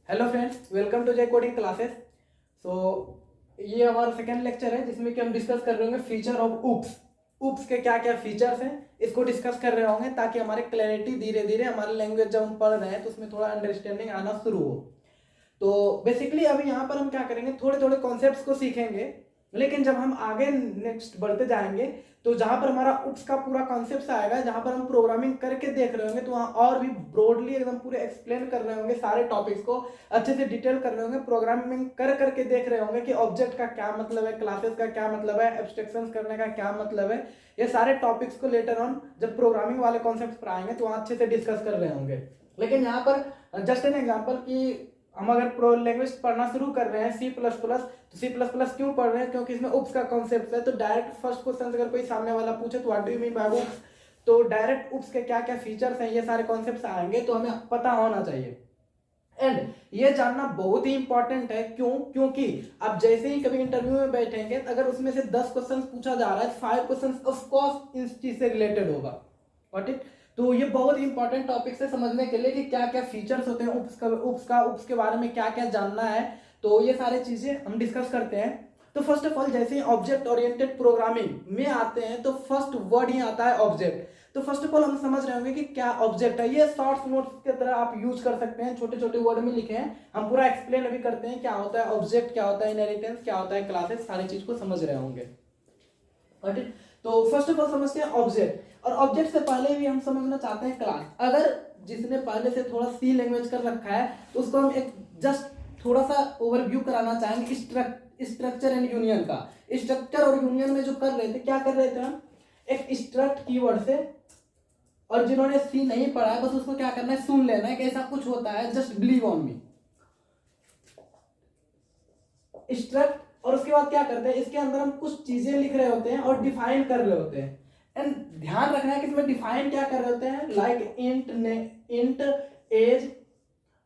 Hello friends, welcome to जय coding classes. सो ये हमारा सेकेंड लेक्चर है जिसमें कि हम डिस्कस कर रहे होंगे फीचर ऑफ उप्स। उप्स के क्या क्या फीचर्स हैं इसको डिस्कस कर रहे होंगे ताकि हमारे क्लैरिटी धीरे धीरे हमारे लैंग्वेज जब हम पढ़ रहे हैं तो उसमें थोड़ा अंडरस्टैंडिंग आना शुरू हो। तो बेसिकली अभी यहाँ पर हम क्या करेंगे, थोड़े थोड़े कॉन्सेप्ट्स को सीखेंगे, लेकिन जब हम आगे नेक्स्ट बढ़ते जाएंगे तो जहाँ पर हमारा उप्स का पूरा कॉन्सेप्ट आएगा, जहाँ पर हम प्रोग्रामिंग करके देख रहे होंगे तो वहाँ और भी ब्रॉडली एकदम पूरे एक्सप्लेन कर रहे होंगे, सारे टॉपिक्स को अच्छे से डिटेल कर रहे होंगे, प्रोग्रामिंग कर करके देख रहे होंगे कि ऑब्जेक्ट का क्या मतलब है, क्लासेस का क्या मतलब है, एब्स्ट्रैक्शंस करने का क्या मतलब है। ये सारे टॉपिक्स को लेटर ऑन जब प्रोग्रामिंग वाले कॉन्सेप्ट पर आएंगे तो वहाँ अच्छे से डिस्कस कर रहे होंगे। लेकिन यहाँ पर जस्ट एन एग्जाम्पल कि हम अगर प्रो लैंग्वेज पढ़ना शुरू कर रहे हैं सी प्लस प्लस, तो सी प्लस प्लस क्यों पढ़ रहे हैं? क्योंकि इसमें उप्स का कॉन्सेप्ट है। तो डायरेक्ट फर्स्ट क्वेश्चन अगर कोई सामने वाला पूछे तो what do you mean by OOPS, तो डायरेक्ट उप्स के क्या क्या फीचर्स हैं, ये सारे कॉन्सेप्ट्स आएंगे तो हमें पता होना चाहिए। एंड ये जानना बहुत ही इंपॉर्टेंट है। क्योंकि आप जैसे ही कभी इंटरव्यू में बैठेंगे, अगर उसमें से 10 क्वेश्चन पूछा जा रहा है, 5 क्वेश्चन ऑफ कोर्स इस चीज से रिलेटेड होगा। Got it? तो ये बहुत ही इंपॉर्टेंट टॉपिक है समझने के लिए कि क्या क्या फीचर्स होते हैं उप्स के बारे में क्या क्या जानना है। तो ये सारी चीजें हम डिस्कस करते हैं। तो फर्स्ट ऑफ ऑल, जैसे ही ऑब्जेक्ट ओरिएंटेड प्रोग्रामिंग में आते हैं तो फर्स्ट वर्ड ही आता है ऑब्जेक्ट। तो फर्स्ट ऑफ ऑल हम समझ रहे होंगे कि क्या ऑब्जेक्ट है। ये शॉर्ट्स नोट्स की तरह आप यूज कर सकते हैं, छोटे छोटे वर्ड में लिखे हैं। हम पूरा एक्सप्लेन अभी करते हैं क्या होता है ऑब्जेक्ट, क्या होता है इनहेरिटेंस, क्या होता है क्लासेस, सारी चीज को समझ रहे होंगे। तो फर्स्ट ऑफ ऑल समझते हैं ऑब्जेक्ट। और ऑब्जेक्ट से पहले भी हम समझना चाहते हैं क्लास। अगर जिसने पहले से थोड़ा सी लैंग्वेज कर रखा है तो उसको हम एक जस्ट थोड़ा सा ओवरव्यू कराना चाहेंगे स्ट्रक्चर एंड यूनियन का। स्ट्रक्चर और यूनियन में जो कर रहे थे, क्या कर रहे थे हम, एक स्ट्रक्ट कीवर्ड से, और जिन्होंने सी नहीं पढ़ा है बस उसको क्या करना है, सुन लेना है कि ऐसा कुछ होता है, just believe on me. Struct, और उसके बाद क्या करते हैं, इसके अंदर हम कुछ चीजें लिख रहे होते हैं और डिफाइन कर रहे होते हैं। एंड ध्यान रखना है कि इसमें डिफाइन क्या कर रहे होते हैं, लाइक इंट एज,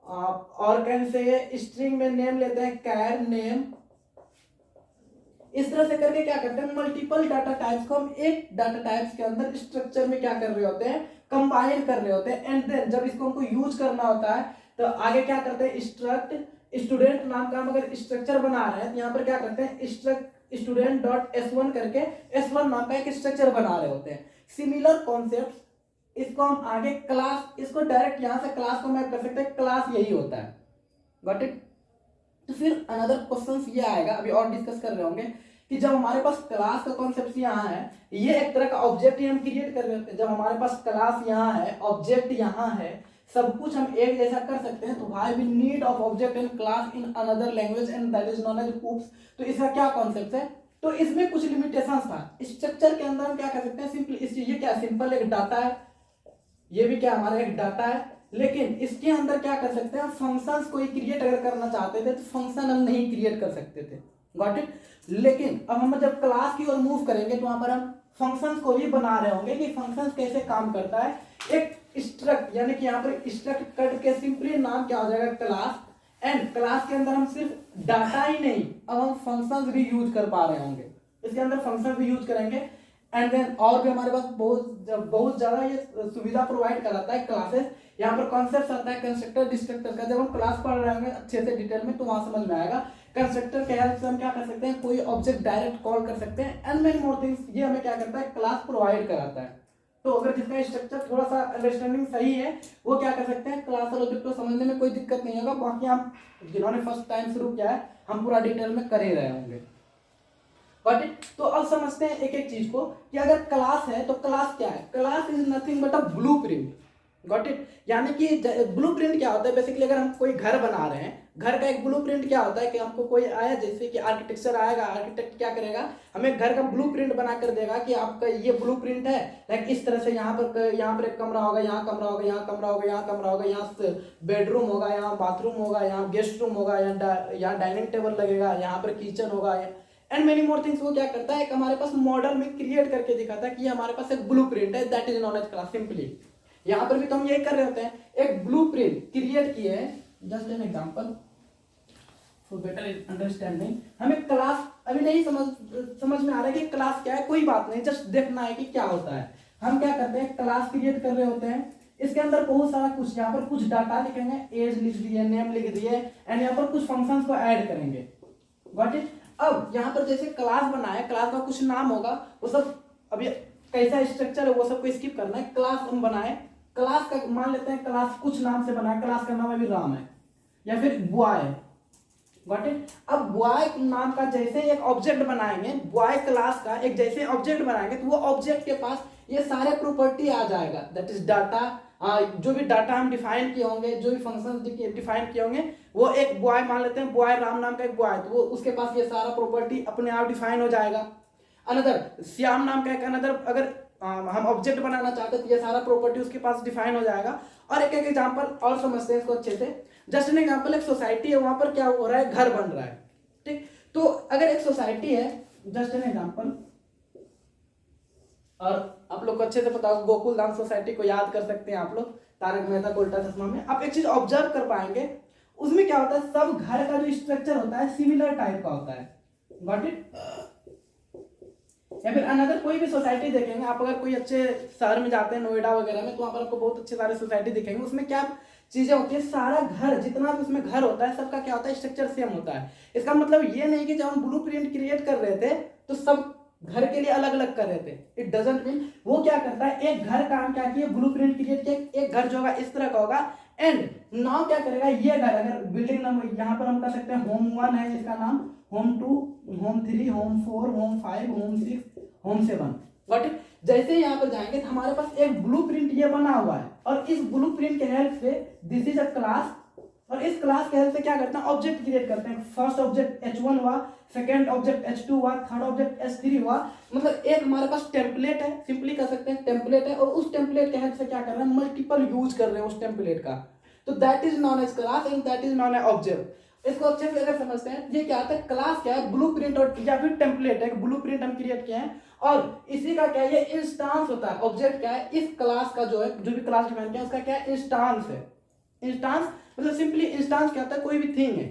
और कैन से स्ट्रिंग में नेम लेते हैं कैर नेम। इस तरह से करके क्या करते हैं, मल्टीपल डाटा टाइप्स को हम एक डाटा टाइप्स के अंदर स्ट्रक्चर में क्या कर रहे होते हैं, कंबाइन कर रहे होते हैं। एंड देन जब इसको हमको यूज करना होता है तो आगे क्या करते हैं, स्ट्रक्ट स्टूडेंट नाम का हम अगर स्ट्रक्चर बना रहे हैं तो यहाँ पर क्या करते हैं, स्ट्रक्ट स्टूडेंट डॉट s1 करके s1 नाम का एक स्ट्रक्चर बना रहे होते हैं। सिमिलर कॉन्सेप्ट इसको हम आगे क्लास, इसको डायरेक्ट यहाँ से क्लास को मैप कर सकते हैं, क्लास यही होता है। Got it? तो फिर अनदर क्वेश्चन ये आएगा, अभी और डिस्कस कर रहे होंगे कि जब हमारे पास क्लास का कॉन्सेप्ट यहाँ है, ये एक तरह का ऑब्जेक्ट ही हम क्रिएट कर रहे होते हैं। जब हमारे पास क्लास यहाँ है, ऑब्जेक्ट यहाँ है, सब कुछ हम एक जैसा कर सकते हैं, तो why we need of object and class in another language and that is known as OOPS. तो इसका क्या कॉन्सेप्ट है, तो इसमें कुछ लिमिटेशंस था। स्ट्रक्चर के अंदर हम क्या कर सकते हैं, सिंपल ये क्या सिंपल एक डाटा है, ये भी क्या हमारा एक डाटा है, लेकिन इसके अंदर क्या कर सकते हैं, फंक्शंस कोई क्रिएट अगर करना चाहते थे तो फंक्शन हम नहीं क्रिएट कर सकते थे। Got it? लेकिन अब हम जब क्लास की ओर मूव करेंगे तो वहां पर हम फंक्शंस को भी बना रहे होंगे कि फंक्शंस कैसे काम करता है। एक स्ट्रक्ट, यानी कि यहाँ पर स्ट्रक्ट कट के सिंपली नाम क्या हो जाएगा, क्लास। एंड क्लास के अंदर हम सिर्फ डाटा ही नहीं, अब हम फंक्शंस भी यूज कर पा रहे होंगे, इसके अंदर फंक्शंस भी यूज करेंगे। एंड देन और भी हमारे पास बहुत ज्यादा ये सुविधा प्रोवाइड कराता है क्लासेस। यहाँ पर कॉन्सेप्ट आता है कंस्ट्रक्टर डिस्ट्रक्टर का। जब हम क्लास पढ़ रहे होंगे अच्छे से डिटेल में तो वहां समझ में आएगा। कंस्ट्रक्टर के हेल्प से हम क्या कर सकते हैं, कोई ऑब्जेक्ट डायरेक्ट कॉल कर सकते हैं एंड मेनी मोर थिंग्स। ये हमें क्या करता है, क्लास प्रोवाइड कराता है। तो अगर जिसका स्ट्रक्चर थोड़ा सा अंडरस्टैंडिंग सही है वो क्या कर सकते हैं, क्लास और ऑब्जेक्ट को समझने में कोई दिक्कत नहीं होगा। बाकी हम जिन्होंने फर्स्ट टाइम शुरू किया है हम पूरा डिटेल में कर ही रहे होंगे। Got it? तो अब समझते हैं एक एक चीज को कि अगर क्लास है तो क्लास क्या है। Class is nothing but a blueprint. Got it? यानी कि ब्लूप्रिंट क्या होता है, बेसिकली अगर हम कोई घर बना रहे हैं, घर का एक ब्लूप्रिंट क्या होता है कि हमको कोई आया, जैसे कि आर्किटेक्चर आएगा, आर्किटेक्ट क्या करेगा, हमें घर का ब्लूप्रिंट बना कर देगा कि आपका ये ब्लूप्रिंट है, लाइक इस तरह से यहाँ पर एक कमरा होगा, यहाँ कमरा होगा, यहाँ कमरा होगा, यहाँ कमरा होगा, यहाँ बेडरूम होगा, यहाँ बाथरूम होगा, यहाँ गेस्ट रूम होगा, यहाँ डाइनिंग टेबल लगेगा, यहाँ पर किचन होगा एंड मेनी मोर थिंग्स। वो क्या करता है, एक हमारे पास मॉडल में क्रिएट करके दिखाता है कि हमारे पास एक ब्लूप्रिंट है, that is known as class. Simply यहाँ पर भी तो हम यही कर रहे होते हैं, एक ब्लूप्रिंट क्रिएट किए हैं। Just an example for better understanding. हमें क्लास अभी नहीं समझ में आ रहा है कि क्लास क्या है, कोई बात नहीं, जस्ट देखना है कि क्या होता है। हम क्या करते हैं, क्लास क्रिएट कर रहे होते हैं, इसके अंदर बहुत सारा कुछ, यहाँ पर कुछ डाटा लिखेंगे, एज लिख दिए, नेम लिख दिए, एंड यहाँ पर कुछ फंक्शंस को ऐड करेंगे। Got it. अब यहाँ पर जैसे क्लास बनाए, क्लास का कुछ नाम होगा, वो सब अभी कैसा स्ट्रक्चर है वो सबको स्किप करना है। क्लास हम बनाए, क्लास का मान लेते हैं क्लास कुछ नाम से बनाए, क्लास का नाम अभी राम है या फिर बॉय। Got it. अब बॉय नाम का जैसे एक ऑब्जेक्ट बनाएंगे, बॉय क्लास का एक जैसे ऑब्जेक्ट बनाएंगे तो वो ऑब्जेक्ट के पास ये सारे प्रॉपर्टी आ जाएगा, दैट इज डाटा। जो भी डाटा हम डिफाइन किए होंगे, जो भी फंक्शन डिफाइन किए होंगे, वो एक बॉय मान लेते हैं, बॉय राम नाम का एक बॉय, तो वो उसके पास ये सारा प्रॉपर्टी अपने आप डिफाइन हो जाएगा। अनदर श्याम नाम का एक अनदर अगर हम ऑब्जेक्ट बनाना चाहते हैं तो ये सारा प्रॉपर्टी उसके पास डिफाइन हो जाएगा। और एक एक एग्जांपल और समझते हैं इसको अच्छे से। जस्ट एन एग्जांपल, एक सोसाइटी है, वहां पर क्या हो रहा है, घर बन रहा है, ठीक। तो अगर एक सोसाइटी है, जस्ट एन एग्जांपल, और आप लोग को अच्छे से पता होगा गोकुल धाम सोसाइटी को याद कर सकते हैं आप लोग, तारक मेहता का उल्टा चश्मा में। आप एक चीज ऑब्जर्व कर पाएंगे, उसमें क्या होता है, सब घर का जो स्ट्रक्चर होता है सिमिलर टाइप का होता है। Got it. या फिर अनदर कोई भी सोसाइटी देखेंगे आप, अगर कोई अच्छे शहर में जाते हैं नोएडा वगैरह में, तो वहां पर आपको बहुत अच्छे सारे सोसाइटी दिखेंगे। उसमें क्या चीजें होती है, सारा घर जितना भी उसमें घर होता है सबका क्या होता है, स्ट्रक्चर सेम होता है। इसका मतलब ये नहीं कि जब हम ब्लूप्रिंट क्रिएट कर रहे थे तो सब घर के लिए अलग अलग कर रहे थे, इट डजंट मीन। वो क्या करता है, एक घर का हम क्या किए, ब्लूप्रिंट क्रिएट किया, एक घर जो होगा इस तरह का होगा, एंड नाउ क्या करेगा, ये घर अगर बिल्डिंग नंबर यहाँ पर हम कर सकते हैं होम 1 है, इसका नाम home 2, home 3, home 4, home 5, home 6, home 7। Got it. जैसे यहाँ पर जाएंगे तो हमारे पास एक ब्लूप्रिंट ये बना हुआ है, और इस ब्लूप्रिंट के हेल्प से दिस इज अ क्लास, और इस क्लास के हेल्प से क्या करते हैं, ऑब्जेक्ट क्रिएट करते हैं। फर्स्ट ऑब्जेक्ट h1 हुआ, सेकंड ऑब्जेक्ट h2 हुआ, थर्ड ऑब्जेक्ट h3 हुआ। मतलब एक हमारे पास टेम्पलेट है, सिंपली कर सकते हैं टेम्पलेट है, और उस टेम्पलेट के हेल्प से क्या कर रहे हैं, मल्टीपल यूज कर रहे हैं उस टेम्पलेट का। तो that is known as class and that is known as object. इसको अच्छे से अगर समझते हैं, ये क्या होता है, क्लास क्या है, ब्लूप्रिंट और या फिर टेम्पलेट है, ब्लूप्रिंट हम क्रिएट किए हैं, और इसी का क्या है, ये इंस्टांस होता है। ऑब्जेक्ट क्या है, इस क्लास का जो है, जो भी क्लास डिफाइन किया है उसका क्या है, इंस्टांस है। इंस्टांस मतलब सिंपली इंस्टांस क्या होता है, कोई भी थिंग है,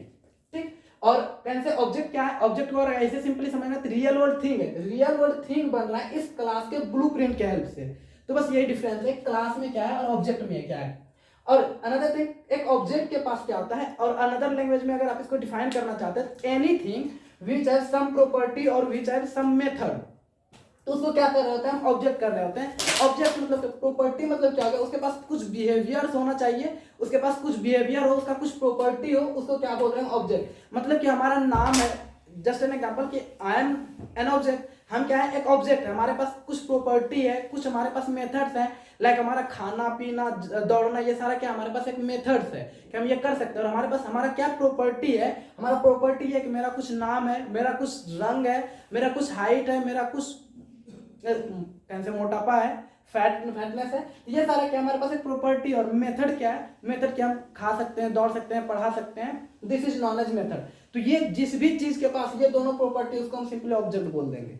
ठीक। और कैसे ऑब्जेक्ट क्या है, ऑब्जेक्ट को ऐसे सिंपली समझना, रियल वर्ल्ड थिंग है, रियल वर्ल्ड थिंग बन रहा है इस क्लास के ब्लूप्रिंट के हेल्प से। तो बस यही डिफरेंस है, क्लास में क्या है और ऑब्जेक्ट में क्या है। और अनदर थिंग, एक ऑब्जेक्ट के पास क्या होता है, और अनदर लैंग्वेज में अगर आप इसको डिफाइन करना चाहते हैं, anything which has sum property और विच हैज सम मेथड, तो उसको क्या कर रहे होते हैं, हम ऑब्जेक्ट कर रहे होते हैं। ऑब्जेक्ट मतलब प्रॉपर्टी मतलब क्या होगा, उसके पास कुछ बिहेवियर्स होना चाहिए, उसके पास कुछ बिहेवियर हो, उसका कुछ प्रॉपर्टी हो, उसको क्या बोल रहे हैं, ऑब्जेक्ट। मतलब कि हमारा नाम है, जस्ट एन एग्जांपल कि आई एम एन ऑब्जेक्ट, हम क्या है, एक ऑब्जेक्ट है, हमारे पास कुछ प्रॉपर्टी है, कुछ हमारे पास मेथड्स हैं, लाइक हमारा खाना पीना दौड़ना, ये सारा क्या हमारे पास एक मेथड्स है कि हम ये कर सकते हैं। और हमारे पास हमारा क्या प्रॉपर्टी है, हमारा प्रॉपर्टी है कि मेरा कुछ नाम है, मेरा कुछ रंग है, मेरा कुछ हाइट है, मेरा कुछ कैसे मोटापा है, फैटनेस है, ये सारा क्या हमारे पास एक प्रॉपर्टी। और मेथड क्या है, मेथड क्या, हम खा सकते हैं, दौड़ सकते हैं, पढ़ा सकते हैं, this is known as method. तो ये जिस भी चीज के पास ये दोनों प्रॉपर्टी, उसको हम सिंपली ऑब्जेक्ट बोल देंगे।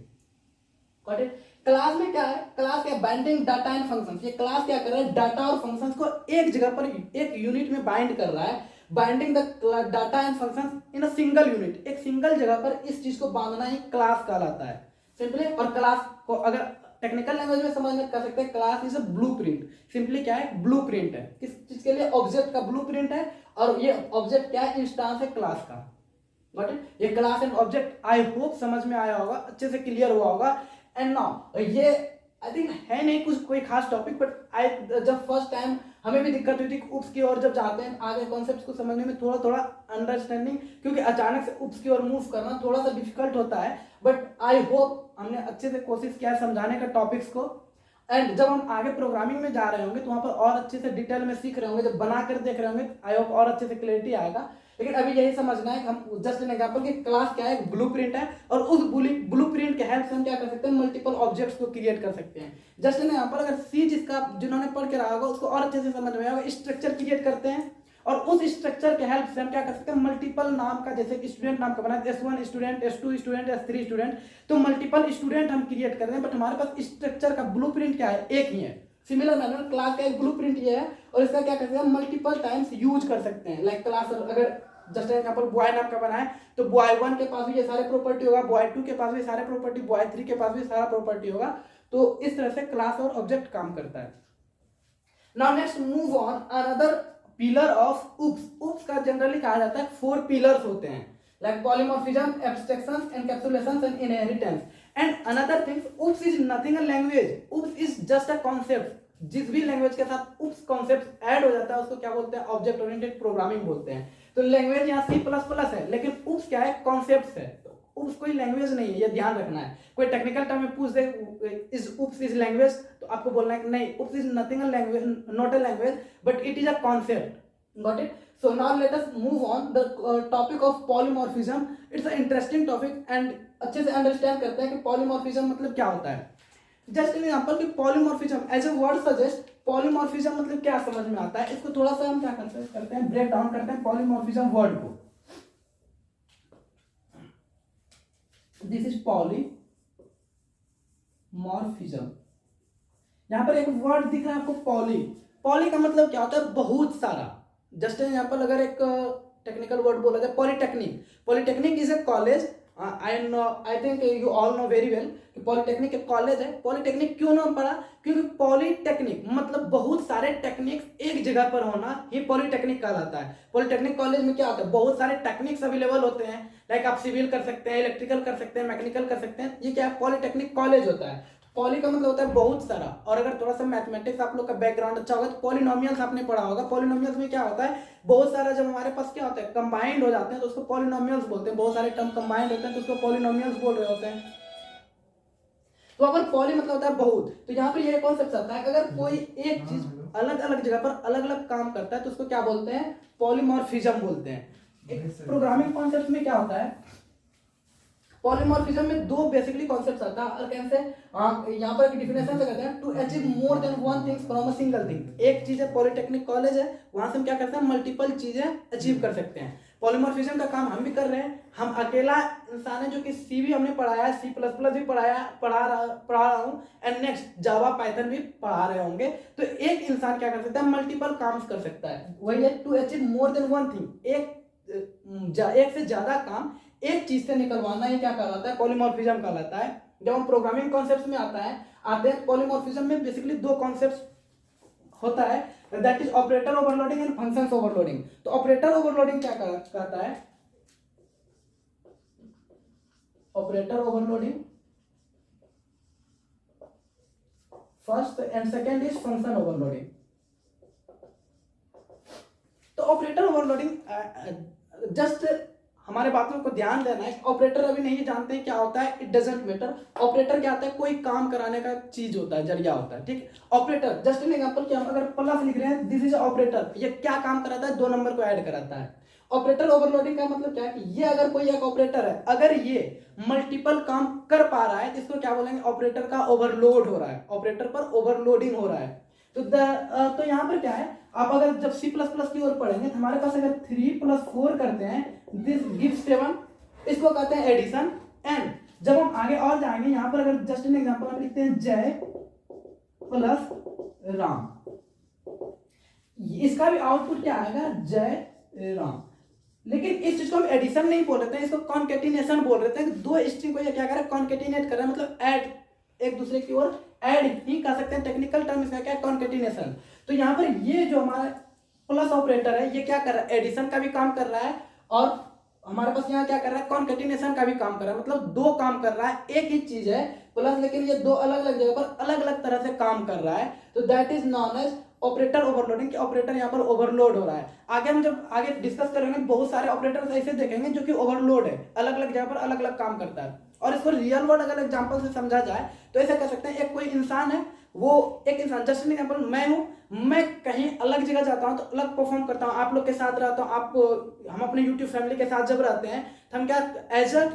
क्लास में क्या है, क्लास क्या, बाइंडिंग डाटा एंड फंक्शंस। ये क्लास क्या कर रहा है, डाटा और फंक्शंस को एक जगह पर एक यूनिट में बाइंड कर रहा है। Binding the data and functions in a single unit, एक सिंगल जगह पर इस चीज को बांधना ही क्लास कहलाता है सिंपली। और क्लास को अगर टेक्निकल लैंग्वेज में समझ कर सकते हैं, class is a blueprint. Simply क्या है, ब्लूप्रिंट है, किस चीज के लिए, ऑब्जेक्ट का ब्लूप्रिंट है, और ये ऑब्जेक्ट क्या है, इंस्टांस है क्लास का। बट ये class and object I hope समझ में आया होगा, अच्छे से क्लियर हुआ होगा। एंड नाउ ये आई थिंक है नहीं कुछ कोई खास टॉपिक, बट आई जब फर्स्ट टाइम हमें भी दिक्कत हुई थी उप्स की ओर, जब जाते हैं आगे कॉन्सेप्ट्स को समझने में थोड़ा थोड़ा अंडरस्टैंडिंग, क्योंकि अचानक से उप्स की ओर मूव करना थोड़ा सा डिफिकल्ट होता है। बट आई होप हमने अच्छे से कोशिश किया है समझाने का टॉपिक्स को। एंड जब हम आगे प्रोग्रामिंग में जा रहे होंगे तो वहां पर और अच्छे से डिटेल में सीख रहे होंगे, जब बना कर देख रहे होंगे, आई होप और अच्छे से क्लैरिटी आएगा। लेकिन अभी यही समझना है कि हम जस्ट एन एग्जांपल कि क्लास क्या है, ब्लूप्रिंट है, और उस ब्लूप्रिंट के हेल्प से हम क्या कर सकते हैं, मल्टीपल ऑब्जेक्ट्स को क्रिएट कर सकते हैं। जस्ट एन एग्जांपल, अगर सी जिसका जिन्होंने पढ़ के रहा होगा उसको और अच्छे से समझ में आएगा, स्ट्रक्चर क्रिएट करते हैं, और उस स्ट्रक्चर के हेल्प से हम क्या कर सकते हैं, मल्टीपल नाम का, जैसे स्टूडेंट नाम का बना S1 student, S2 student, S3 student, तो मल्टीपल स्टूडेंट हम क्रिएट कर रहे हैं, बट हमारे पास स्ट्रक्चर का ब्लूप्रिंट क्या है, एक ही है। सिमिलर मैनर क्लास का एक ब्लूप्रिंट ये है, और इसका क्या करते हैं, मल्टीपल टाइम्स यूज कर सकते हैं। लाइक क्लास अगर जस्ट एग्जांपल बॉय नाम का बना है, तो बॉय 1 के पास भी ये सारे प्रॉपर्टी होगा, बॉय 2 के पास भी सारे प्रॉपर्टी, बॉय 3 के पास भी सारा प्रॉपर्टी होगा। तो इस तरह से क्लास और ऑब्जेक्ट काम करता है। Now next move on another pillar of OOPS. OOPS का जनरली कहा जाता है 4 पिलर्स होते हैं, like polymorphism, abstractions, encapsulations and inheritance. And another thing, oops is nothing a language. oops is just a concept. जिस भी लैंग्वेज के साथ oops कॉन्सेप्ट ऐड हो जाता है उसको क्या बोलते हैं, ऑब्जेक्ट ओरिएंटेड प्रोग्रामिंग बोलते हैं। तो लैंग्वेज यहाँ C++ है, लेकिन oops क्या है, कॉन्सेप्ट है। oops कोई लैंग्वेज नहीं है, ये ध्यान रखना है। कोई टेक्निकल टर्म में पूछ दे इज oops इज लैंग्वेज, तो आपको बोलना है कि नहीं, oops is nothing a language, not a language, but it is a concept. Got it? So now let us move on the topic of polymorphism. It's an interesting topic and अच्छे से understand करते हैं कि polymorphism मतलब क्या होता है। Just an example कि polymorphism as a word suggest, polymorphism मतलब क्या समझ में आता है, इसको थोड़ा सा हम क्या करते हैं ब्रेक डाउन करते हैं polymorphism वर्ड को। This is polymorphism। यहाँ पर एक वर्ड दिख रहा है आपको पॉली। पॉली का मतलब क्या होता है, बहुत सारा। जस्ट एग्जांपल अगर एक टेक्निकल वर्ड बोला जाए, polytechnic. Polytechnic is a college. I think you all know very well कि पॉलिटेक्निक एक कॉलेज है। पॉलिटेक्निक क्यों नाम पड़ा, क्योंकि पॉलिटेक्निक मतलब बहुत सारे टेक्निक्स एक जगह पर होना ही पॉलिटेक्निक कहलाता है। पॉलिटेक्निक कॉलेज में क्या होता है, बहुत सारे टेक्निक्स अवेलेबल होते हैं। लाइक आप सिविल कर सकते हैं, इलेक्ट्रिकल कर सकते हैं, मैकेनिकल कर सकते हैं। ये क्या है, पॉलिटेक्निक कॉलेज होता है। पॉली का मतलब होता है बहुत सारा। और अगर थोड़ा सा मैथमेटिक्स आप लोग का बैकग्राउंड अच्छा होगा तो पॉलिनोमियल्स आपने पढ़ा होगा। पॉलिनोमियल्स में क्या होता है, बहुत सारा जब हमारे पास क्या होता है, कंबाइंड हो जाते हैं तो उसको पॉलिनोमियल्स बोलते हैं। बहुत सारे टर्म कंबाइंड होते हैं तो उसको पॉलिनोमियल्स बोल रहे होते हैं। तो अगर पॉली मतलब होता है बहुत, तो यहाँ पर यह कॉन्सेप्ट आता है अगर कोई एक चीज अलग अलग जगह पर अलग अलग काम करता है तो उसको क्या बोलते हैं, पॉलीमॉर्फिज्म बोलते हैं। प्रोग्रामिंग कॉन्सेप्ट में क्या होता है, पॉलीमॉर्फिज्म में दो बेसिकली कॉन्सेप्ट्स आता है। और कैसे यहाँ पर एक डिफिनेशन से कहते हैं to achieve more than one things from a single thing. एक चीज है, पॉलिटेक्निक कॉलेज है, वहां से हम क्या करते हैं, मल्टीपल चीजें अचीव कर सकते हैं। पॉलीमॉर्फिज्म का काम हम भी कर रहे हैं। हम अकेला इंसान है जो कि सी भी हमने पढ़ाया है, C++ भी पढ़ा रहा हूँ, एंड नेक्स्ट जावा पाइथन भी पढ़ा रहे होंगे। तो एक इंसान क्या कर सकता है, मल्टीपल काम कर सकता है। वही है to achieve more than one thing, एक से ज्यादा काम एक चीज से निकलवाना, ये क्या कहलाता है, पॉलीमॉर्फिज्म कहलाता है। जब हम प्रोग्रामिंग कॉन्सेप्ट्स में आते हैं पॉलीमॉर्फिज्म में बेसिकली दो कॉन्सेप्ट्स होता है, that is operator overloading and functions overloading. तो ऑपरेटर ओवरलोडिंग क्या कहता है, operator overloading first and second is function overloading. तो ऑपरेटर ओवरलोडिंग जस्ट हमारे बातों को ध्यान देना है। ऑपरेटर अभी नहीं जानते हैं क्या होता है, इट डजंट मैटर। ऑपरेटर क्या होता है, कोई काम कराने का चीज होता है, जरिया होता है, ठीक। ऑपरेटर जस्ट एन एग्जांपल कि हम अगर प्लस लिख रहे हैं, दिस इज ऑपरेटर, ये क्या काम कराता है, दो नंबर को ऐड कराता है। ऑपरेटर ओवरलोडिंग का मतलब क्या है कि ये अगर कोई एक ऑपरेटर है, अगर ये मल्टीपल काम कर पा रहा है तो इसको क्या बोलेंगे, ऑपरेटर का ओवरलोड हो रहा है, ऑपरेटर पर ओवरलोडिंग हो रहा है। तो यहाँ पर क्या है, आप अगर जब C++ की ओर पढ़ेंगे तो हमारे पास अगर 3 + 4 करते हैं, दिस गिव्स 7, इसको कहते हैं एडिशन। एंड जब हम आगे और जाएंगे, यहाँ पर अगर जस्ट एन एग्जांपल हम लिखते हैं जय प्लस राम, इसका भी आउटपुट क्या आएगा, जय राम। लेकिन इस चीज को हम एडिशन नहीं बोल रहे थे, इसको कॉन्केटिनेशन बोल रहे थे। दो स्ट्रिंग को ये क्या कर रहा है, कॉन्केटिनेट कर रहा है, मतलब ऐड, एक दूसरे की ओर ऐड ही कर सकते हैं। टेक्निकल टर्म इसका क्या है, कॉन्केटिनेशन। तो यहाँ पर ये जो हमारा प्लस ऑपरेटर है, ये क्या कर रहा है, एडिशन का भी काम कर रहा है, और हमारे पास यहाँ क्या कर रहा है, कॉन्केटिनेशन का भी काम कर रहा है। मतलब दो काम कर रहा है, एक ही चीज है प्लस, लेकिन ये दो अलग अलग जगह पर अलग अलग तरह से काम कर रहा है। तो that is known as operator overloading, कि ऑपरेटर यहाँ पर ओवरलोड हो रहा है। आगे हम जब आगे डिस्कस करेंगे, बहुत सारे ऑपरेटर्स ऐसे देखेंगे जो कि ओवरलोड है, अलग अलग जगह पर अलग अलग काम करता है। और इसको रियल वर्ल्ड अगर एग्जांपल से समझा जाए तो ऐसा कह सकते हैं, एक कोई इंसान है, वो एक इंसान, जस्ट एन एग्जांपल मैं हूँ, मैं कहीं अलग जगह जाता हूँ तो अलग परफॉर्म करता हूँ, आप लोग के साथ रहता हूँ, हम अपने यूट्यूब फैमिली के साथ जब रहते हैं तो हम क्या एज अ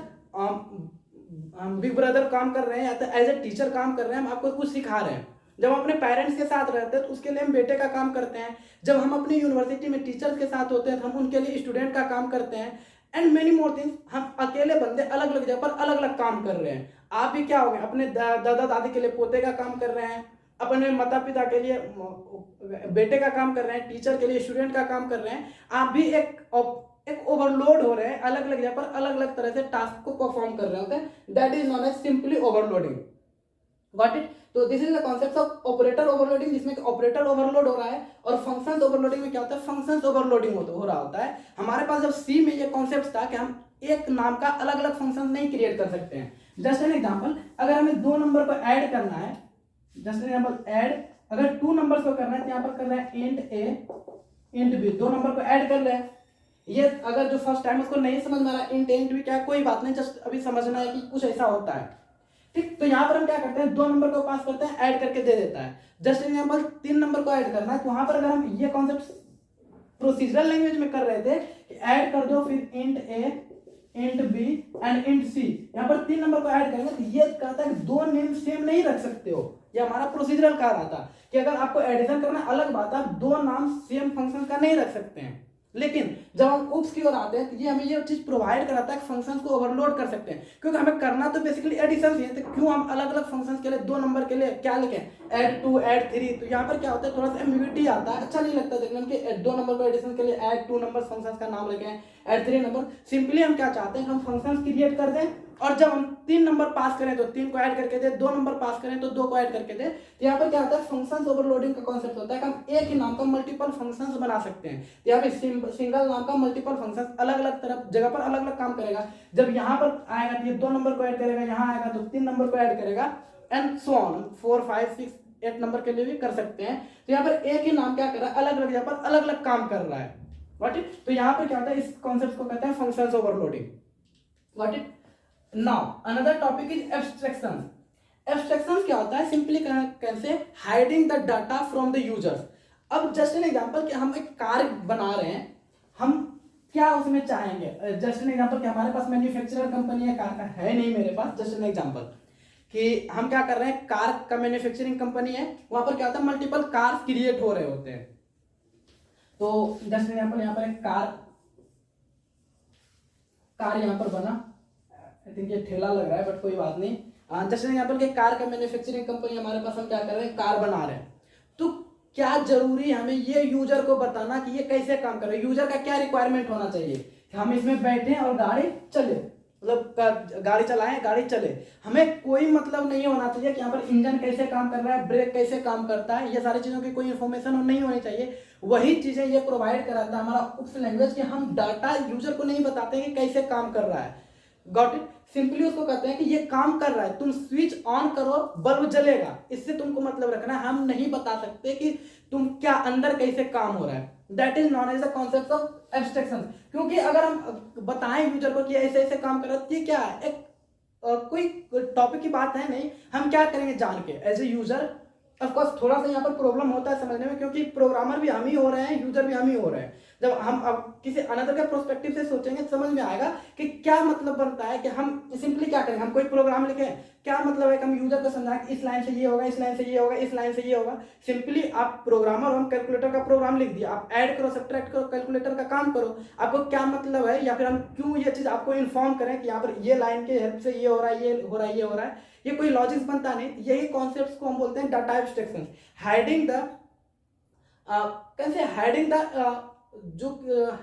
बिग ब्रदर काम कर रहे हैं, या तो एज अ टीचर काम कर रहे हैं, हम आपको कुछ सिखा रहे हैं। जब हम अपने पेरेंट्स के साथ रहते हैं तो उसके लिए हम बेटे का काम करते हैं। जब हम अपनी यूनिवर्सिटी में टीचर्स के साथ होते हैं तो हम उनके लिए स्टूडेंट का काम करते हैं। एंड मेनी मोर थिंग्स, हम अकेले बंदे अलग अलग जगह पर अलग अलग काम कर रहे हैं। आप भी क्या हो गए, अपने दादा दादी के लिए पोते का काम कर रहे हैं, अपने माता पिता के लिए बेटे का काम कर रहे हैं, टीचर के लिए स्टूडेंट का काम कर रहे हैं। आप भी एक ओवरलोड हो रहे हैं, अलग अलग जगह पर अलग अलग तरह से टास्क को परफॉर्म कर रहे होते हैं। That is known as simply overloading. Got it? तो this is the concept of operator overloading, जिसमें ऑपरेटर ओवरलोड हो रहा है, और फंक्शंस ओवरलोडिंग में क्या होता है, फंक्शंस ओवरलोडिंग हो रहा होता है। हमारे पास जब सी में ये कॉन्सेप्ट था कि हम एक नाम का अलग अलग फंक्शन नहीं क्रिएट कर सकते हैं। जस्ट एन एग्जांपल, अगर हमें दो नंबर को ऐड करना है, जस्ट एन एग्जांपल ऐड, अगर टू नंबर्स को करना है तो यहाँ पर कर रहे हैं इंट ए इंट बी, दो नंबर को ऐड कर रहे हैं। ये अगर जो फर्स्ट टाइम उसको नहीं समझ में आ रहा इंट ए इंट बी क्या, कोई बात नहीं, जस्ट अभी समझना है कि कुछ ऐसा होता है, ठीक। तो यहाँ पर हम क्या करते हैं, दो नंबर को पास करते हैं, ऐड करके दे देता है। जस्ट एग्जांपल तीन नंबर को ऐड करना है, तो वहां पर अगर हम ये कॉन्सेप्ट प्रोसीजरल लैंग्वेज में कर रहे थे कि ऐड कर दो, फिर int A int B and int C, यहाँ पर तीन नंबर को ऐड करेंगे, तो ये कहता है कि दो नेम सेम नहीं रख सकते हो। ये हमारा प्रोसीजरल कह रहा था कि अगर आपको एडिशन करना अलग बात है, आप दो नाम सेम फंक्शन का नहीं रख सकते हैं। लेकिन जब हम उप्स की ओर आते हैं तो ये हमें ये चीज प्रोवाइड कराता है कि फंक्शंस को ओवरलोड कर सकते हैं, क्योंकि हमें करना तो बेसिकली एडिशन ही है, तो क्यों हम अलग अलग फंक्शंस के लिए दो नंबर के लिए क्या लिखें, ऐड टू ऐड थ्री। तो यहाँ पर क्या होता है, थोड़ा सा एम्बिग्युइटी आता है, अच्छा नहीं लगता देखने में कि दो नंबर को एडिशन के लिए ऐड टू नंबर फंक्शंस का नाम लिखें, ऐड थ्री नंबर। सिंपली हम क्या चाहते हैं, हम फंक्शंस क्रिएट कर दें, और जब हम तीन नंबर पास करें तो तीन को ऐड करके दे, दो नंबर पास करें तो दो को ऐड करके दे। तो यहाँ पर क्या होता है, फंक्शंस ओवरलोडिंग का कॉन्सेप्ट होता है कि हम एक ही नाम का मल्टीपल फंक्शंस बना सकते हैं। तो यहाँ पे सिंगल नाम का मल्टीपल फंक्शंस अलग अलग तरफ जगह पर अलग अलग काम करेगा। जब यहाँ पर आएगा तो ये दो नंबर को ऐड करेगा, यहाँ आएगा तो तीन नंबर को ऐड करेगा, एंड सो ऑन, 4 5 6 8 नंबर के लिए भी कर सकते हैं। तो यहाँ पर एक ही नाम क्या कर रहा है, अलग अलग जगह पर अलग अलग काम कर रहा है। व्हाट इट, तो यहाँ पर क्या होता है, इस कॉन्सेप्ट को कहते हैं functions overloading. What it, now another topic is abstraction. Abstraction क्या होता है, सिंपली कैसे hiding the data from the users. अब जस्ट एन एग्जांपल कि हम एक कार बना रहे हैं, हम क्या उसमें चाहेंगे, जस्ट एन एग्जांपल कि हमारे पास मैन्युफैक्चरर कंपनी है, कार का है नहीं मेरे पास, जस्ट एन एग्जांपल कि हम क्या कर रहे हैं, कार का मैन्युफैक्चरिंग कंपनी है, वहां पर क्या होता है, मल्टीपल कार्स क्रिएट हो रहे होते हैं। तो जस्ट एन एग्जांपल यहाँ पर एक कार यहाँ पर बना, आई थिंक ये ठेला लग रहा है बट कोई बात नहीं। जैसे एग्जांपल के कार का मैन्युफैक्चरिंग कंपनी हमारे पास, हम क्या कर रहे हैं, कार बना रहे हैं। तो क्या जरूरी हमें ये यूजर को बताना कि ये कैसे काम कर रहा है, यूजर का क्या रिक्वायरमेंट होना चाहिए कि हम इसमें बैठे और गाड़ी चले, मतलब गाड़ी चलाएं गाड़ी चले। हमें कोई मतलब नहीं होना चाहिए कि यहाँ पर इंजन कैसे काम कर रहा है, ब्रेक कैसे काम करता है, ये सारी चीज़ों की कोई इन्फॉर्मेशन नहीं होनी चाहिए। वही चीज़ें ये प्रोवाइड कराता है हमारा उप्स लैंग्वेज, कि हम डाटा यूजर को नहीं बताते कि कैसे काम कर रहा है। गॉट इट, सिंपली उसको कहते हैं कि ये काम कर रहा है, तुम स्विच ऑन करो बल्ब जलेगा, इससे तुमको मतलब रखना है, हम नहीं बता सकते कि तुम क्या अंदर कैसे काम हो रहा है। That is known as the concept of abstraction. क्योंकि अगर हम बताएं यूजर को कि ऐसे ऐसे काम कर रहा है, ये क्या है, एक कोई टॉपिक की बात है नहीं, हम क्या करेंगे जान के एज ए यूजर। ऑफकोर्स थोड़ा सा यहाँ पर प्रॉब्लम होता है समझने में, क्योंकि प्रोग्रामर भी हम ही हो रहे हैं, यूजर भी हम ही हो रहे हैं। जब हम अब किसी अनदर के प्रोस्पेक्टिव से सोचेंगे समझ में आएगा कि क्या मतलब बनता है कि हम सिंपली क्या करेंगे, हम कोई प्रोग्राम लिखें, क्या मतलब है कि हम यूजर को समझाएं कि इस लाइन से ये होगा, इस लाइन से ये होगा, इस लाइन से ये होगा। सिंपली आप प्रोग्रामर, हम कैलकुलेटर का प्रोग्राम लिख दिया, आप ऐड करो सब्ट्रैक्ट करो, कैलकुलेटर का काम करो, आपको क्या मतलब है, या फिर हम क्यों ये चीज आपको इन्फॉर्म करें कि यहाँ पर ये लाइन के हेल्प से ये हो रहा है, ये हो रहा है, ये हो रहा है, ये कोई लॉजिक्स बनता नहीं। यही कॉन्सेप्ट्स को हम बोलते हैं डाटा एब्स्ट्रैक्शन, हाइडिंग द कैसे हाइडिंग द जो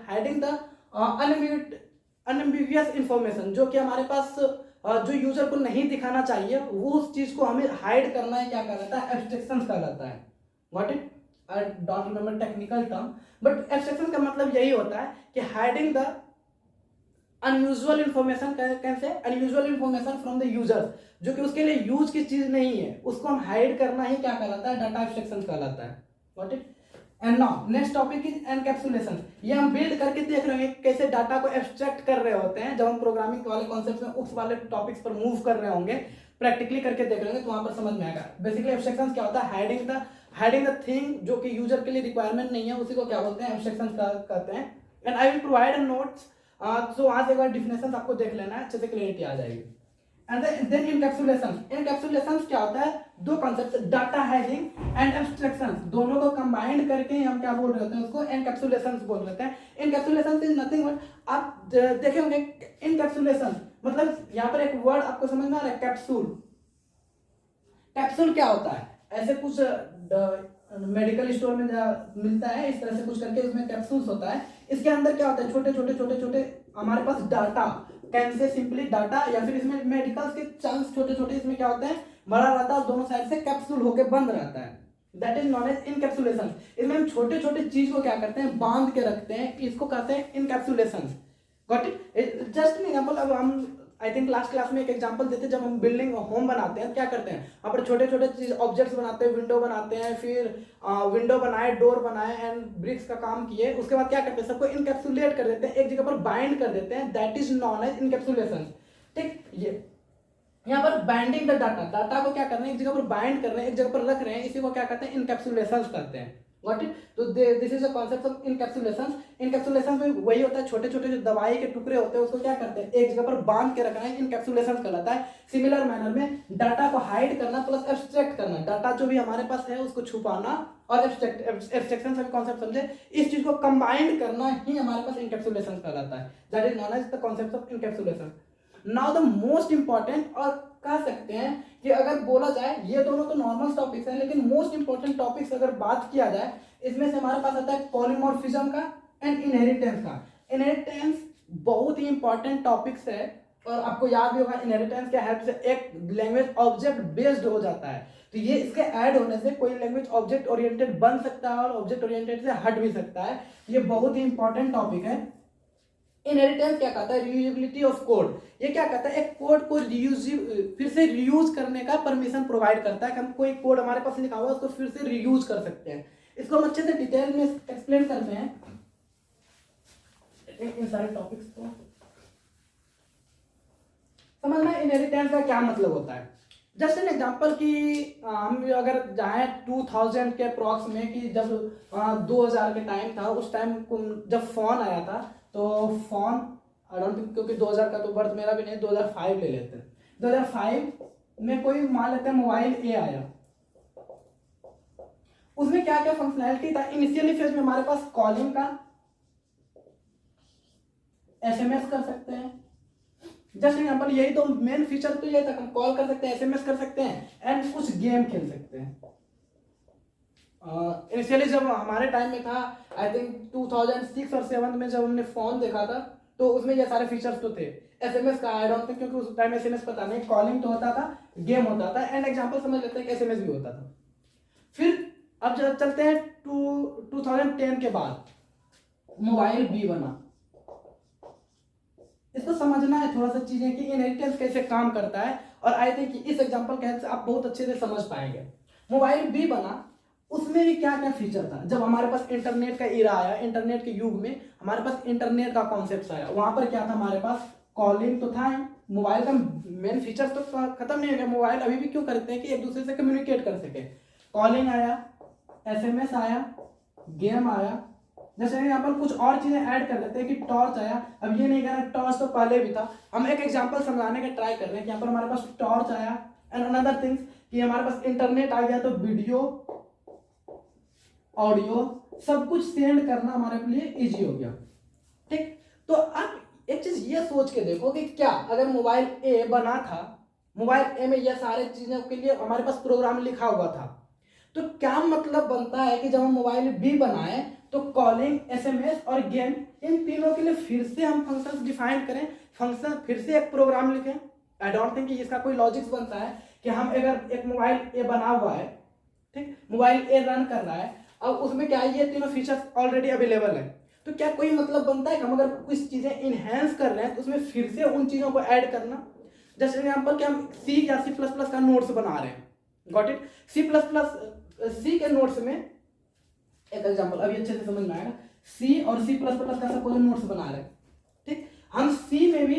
हाइडिंग द अनएम्बिगियस इंफॉर्मेशन, जो कि हमारे पास जो यूजर को नहीं दिखाना चाहिए, वो उस चीज को हमें हाइड करना है, क्या कहलाता है, एब्स्ट्रैक्शन कहलाता है। What it, I don't remember technical term, but abstraction का मतलब यही होता है कि हाइडिंग द अनयूजुअल इंफॉर्मेशन, कैसे unusual information from the user, जो कि उसके लिए यूज की चीज नहीं है, उसको हम हाइड करना ही क्या कहलाता है, डाटा एब्स्ट्रैक्शन कहलाता है। What it, and now next topic is encapsulation. ये हम बिल्ड करके देख रहे हैं कैसे डाटा को एब्स्ट्रैक्ट कर रहे होते हैं। जब हम प्रोग्रामिंग वाले कॉन्सेप्ट में उस वाले टॉपिक्स पर मूव कर रहे होंगे, प्रैक्टिकली करके देख रहे होंगे, तो वहां पर समझ में आएगा। बेसिकली एब्स्ट्रैक्शन क्या होता है, हाइडिंग द थिंग जो कि यूजर के लिए रिक्वायरमेंट नहीं है, उसी को क्या बोलते हैं, एब्स्ट्रैक्शन कहते हैं। And I will provide a notes, so आज एक बार डिफिनेशन आपको देख लेना है, अच्छे से क्लियरिटी आ जाएगी। एंड देन इनकैप्सुलेशन क्या होता है, दो concept, data hiding and abstraction, दोनों को कंबाइंड करके हम क्या बोल रहे होते हैं, उसको एनकैप्सुलेशन बोल रहे हैं। इनकैप्सुलेशन इज नथिंग बट, आप देखे होंगे इनकैप्सुलेशन मतलब यहाँ पर एक वर्ड आपको समझ में आ रहा है, कैप्सूल। कैप्सूल क्या होता है, ऐसे कुछ मेडिकल स्टोर में मिलता है, इस तरह से कुछ करके उसमें कैप्सूल्स होता है। इसके अंदर क्या होता है, छोटे छोटे हमारे पास data, can say simply data, या फिर इसमें मेडिकल्स के चांस छोटे छोटे, इसमें क्या होते हैं, बड़ा रहता है और दोनों साइड से कैप्सूल होके बंद रहता है, that is known as encapsulation. इसमें हम छोटे छोटे चीज को क्या करते हैं, बांध के रखते हैं, इसको कहते हैं encapsulation. Got it? Just an example, अब हम आई थिंक लास्ट क्लास में एक एग्जांपल देते हैं, जब हम बिल्डिंग होम बनाते हैं क्या करते हैं, वहाँ पर छोटे छोटे चीज ऑब्जेक्ट्स बनाते हैं, विंडो बनाते हैं, फिर विंडो बनाए, डोर बनाए एंड ब्रिक्स का काम किए, उसके बाद क्या करते हैं, सबको इनकैप्सुलेट कर देते हैं, एक जगह पर बाइंड कर देते हैं, that is known as encapsulation. ठीक, ये यहाँ पर बाइंडिंग द डाटा, डाटा को क्या कर रहे हैं, एक जगह पर बाइंड कर रहे हैं, एक जगह पर रख रहे हैं, इसी को क्या कहते हैं, इनकैप्सुलेशन करते हैं। Got it? तो this is a concept of encapsulation. Encapsulation में वही होता है, छोटे छोटे जो दवाई के टुकड़े होते हैं उसको क्या करते हैं, एक जगह पर बांध के रखना है, इनकैप्सुलेशन कहलाता है। सिमिलर मैनर में डाटा को हाइड करना प्लस एब्स्ट्रैक्ट करना, डाटा जो भी हमारे पास है उसको छुपाना और एब्स्ट्रैक्शन से कॉन्सेप्ट समझे, इस चीज को कंबाइंड करना ही हमारे पास इनकैप्सुलेशन कहलाता है, that is known as the concept of encapsulation. Now the most important, और कह सकते हैं कि अगर बोला जाए, ये दोनों तो नॉर्मल टॉपिक्स हैं, लेकिन मोस्ट इंपॉर्टेंट टॉपिक्स अगर बात किया जाए, इसमें से हमारे पास आता है पॉलीमॉर्फिज्म का एंड इनहेरिटेंस का। इनहेरिटेंस बहुत ही इंपॉर्टेंट टॉपिक्स है, और आपको याद भी होगा इनहेरिटेंस के हेल्प से एक लैंग्वेज ऑब्जेक्ट बेस्ड हो जाता है, तो ये इसके ऐड होने से कोई लैंग्वेज ऑब्जेक्ट ओरिएंटेड बन सकता है और ऑब्जेक्ट ओरिएंटेड से हट भी सकता है। ये बहुत ही इंपॉर्टेंट टॉपिक है। इनहेरिटेंस क्या कहता है, रीयूजेबिलिटी ऑफ कोड। ये क्या कहता है, एक कोड को फिर से रीयूज करने का परमिशन प्रोवाइड करता है, कि हम कोई कोड हमारे पास लिखा हुआ है उसको फिर से रीयूज कर सकते हैं। इसको हम अच्छे से डिटेल में एक्सप्लेन करते हैं इन सारे टॉपिक्स को समझना। इनहेरिटेंस का क्या मतलब होता है, जस्ट एन एग्जांपल कि हम अगर जाएं 2000 के अप्रॉक्स में, कि जब 2000 के टाइम था, उस टाइम जब फोन आया था, तो फोन आई डोंट थिंक, क्योंकि 2000 का तो बर्थ मेरा भी नहीं, 2005 ले लेते हैं। 2005 में कोई मान लेते हैं मोबाइल ए आया, उसमें क्या क्या फंक्शनैलिटी था। इनिशियली फेज में हमारे पास कॉलिंग का, एसएमएस कर सकते हैं, जस्ट एग्जांपल, यही तो मेन फीचर तो ये था, हम कॉल कर सकते हैं, एसएमएस कर सकते हैं एंड कुछ गेम खेल सकते हैं। इनिशियली जब हमारे टाइम में था, आई थिंक 2006 और 7 में जब हमने फोन देखा था, तो उसमें ये सारे फीचर्स तो थे। एसएमएस का आई डोंट थिंक, क्योंकि उस टाइम एसएमएस पता नहीं, कॉलिंग तो होता था, गेम होता था, एंड एग्जांपल समझ लेते हैं कि एसएमएस भी होता था। फिर अब जब चलते हैं 2010 के बाद मोबाइल बी बना। इसको समझना है थोड़ा सा चीजें कि इनहेरिटेंस कैसे काम करता है, और आई थिंक इस एग्जांपल के हेल्प से आप बहुत अच्छे से समझ पाएंगे। मोबाइल बी बना, उसमें भी क्या क्या फीचर था। जब हमारे पास इंटरनेट का इरा आया, इंटरनेट के युग में हमारे पास इंटरनेट का कॉन्सेप्ट आया, वहां पर क्या था, हमारे पास कॉलिंग तो था ही, मोबाइल का मेन फीचर्स तो खत्म नहीं हो गया। मोबाइल अभी भी क्यों करते हैं कि एक दूसरे से कम्युनिकेट कर सके। कॉलिंग आया, एसएमएस आया, गेम आया, जैसे यहाँ पर कुछ और चीजें ऐड कर देते हैं कि टॉर्च आया। अब ये नहीं कह रहा टॉर्च तो पहले भी था, हम एक एग्जांपल समझाने का ट्राई कर रहे हैं कि यहाँ पर हमारे पास टॉर्च आया, एंड अनदर थिंग्स कि हमारे पास इंटरनेट आ गया, तो वीडियो, ऑडियो सब कुछ सेंड करना हमारे लिए इजी हो गया। ठीक, तो आप एक चीज ये सोच के देखो कि क्या अगर मोबाइल ए बना था, मोबाइल ए में ये सारे चीजों के लिए हमारे पास प्रोग्राम लिखा हुआ था, तो क्या मतलब बनता है कि जब हम मोबाइल बी बनाए तो कॉलिंग, एसएमएस और गेम, इन तीनों के लिए फिर से हम फंक्शंस डिफाइन करें, फंक्शन फिर से एक प्रोग्राम लिखें। आई डोंट थिंक इसका कोई लॉजिक्स बनता है कि हम अगर एक मोबाइल ए बना हुआ है, ठीक, मोबाइल ए रन कर रहा है, अब उसमें क्या है, ये तीनों फीचर्स ऑलरेडी अवेलेबल है, तो क्या कोई मतलब बनता है कि हम अगर कुछ चीजें इनहेंस कर रहे हैं तो उसमें फिर से उन चीजों को ऐड करना। जैसे एग्जांपल कि हम सी या सी प्लस प्लस का नोट्स बना रहे हैं, got it, C plus plus C के नोट्स में एक एग्जांपल अभी अच्छे से समझ में आएगा, सी और सी प्लस प्लस का सपोज नोट्स बना रहे हैं, ठीक, हम सी में भी